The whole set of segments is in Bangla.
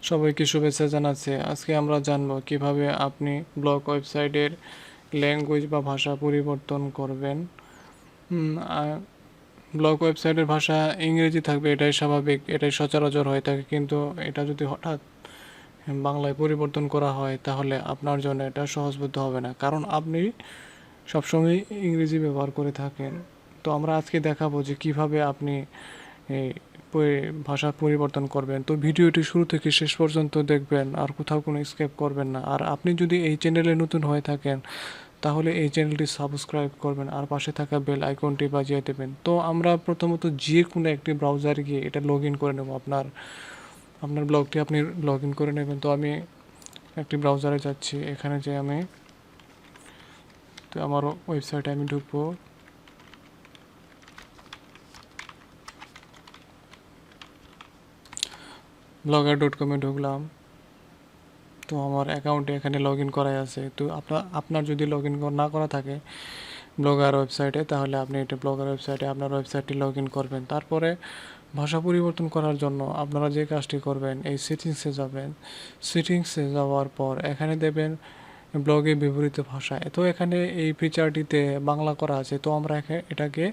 সবাইকে শুভেচ্ছা জানাচ্ছি। আজকে আমরা জানব কিভাবে আপনি ব্লগ ওয়েবসাইটের ল্যাঙ্গুয়েজ বা ভাষা পরিবর্তন করবেন। ব্লগ ওয়েবসাইটের ভাষা ইংরেজি থাকবে, এটাই স্বাভাবিক, এটাই সচরাচর হয়ে থাকে। কিন্তু এটা যদি হঠাৎ বাংলায় পরিবর্তন করা হয় তাহলে আপনার জন্য এটা সহজবোধ্য হবে না, কারণ আপনি সবসময় ইংরেজি ব্যবহার করে থাকেন। তো আমরা আজকে দেখাবো যে কিভাবে আপনি এই ভাষা পরিবর্তন করবেন। তো ভিডিওটি শুরু থেকে শেষ পর্যন্ত দেখবেন, আর কোথাও কোনো স্কিপ করবেন না। আর আপনি যদি এই চ্যানেলে নতুন হয়ে থাকেন তাহলে এই চ্যানেলটি সাবস্ক্রাইব করবেন আর পাশে থাকা বেল আইকনটি বাজিয়ে দেবেন। তো আমরা প্রথমত যে কোনো একটি ব্রাউজারে গিয়ে এটা লগ ইন করে নেব। আপনার ব্লগটি আপনি লগ ইন করে নেবেন। তো আমি একটি ব্রাউজারে যাচ্ছি, এখানে যে আমি তো আমার ওয়েবসাইটে আমি ঢুকবো। blogger.com-এ ঢুকলাম। তো আমার অ্যাকাউন্টে এখানে লগ ইন করাই আছে। তো আপনার যদি লগ ইন না করা থাকে ব্লগার ওয়েবসাইটে, তাহলে আপনি এটা ব্লগার ওয়েবসাইটে আপনার ওয়েবসাইটটি লগ ইন করবেন। তারপরে ভাষা পরিবর্তন করার জন্য আপনারা যে কাজটি করবেন, এই সেটিংসে যাবেন। সেটিংসে যাওয়ার পর এখানে দেবেন ব্লগে ব্যবহৃত ভাষা। তো এখানে এই ফিচারটিতে বাংলা করা আছে, তো আমরা এটাকে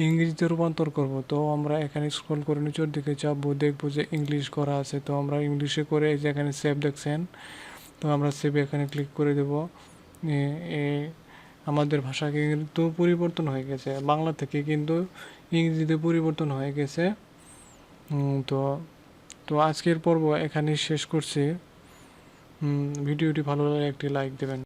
ইংরেজিতে রূপান্তর করব। তো আমরা এখানে স্ক্রল করে নিচের দিকে যাব, দেখবো যে ইংলিশ করা আছে। তো আমরা ইংলিশে করে এই যে এখানে সেভ দেখছেন, তো আমরা সেভে এখানে ক্লিক করে দেব। আমাদের ভাষা কিন্তু পরিবর্তন হয়ে গেছে, বাংলা থেকে কিন্তু ইংরেজিতে পরিবর্তন হয়ে গেছে। তো তো আজকের পর্ব এখানে শেষ করছি। ভিডিওটি ভালো লাগলে একটি লাইক দেবেন।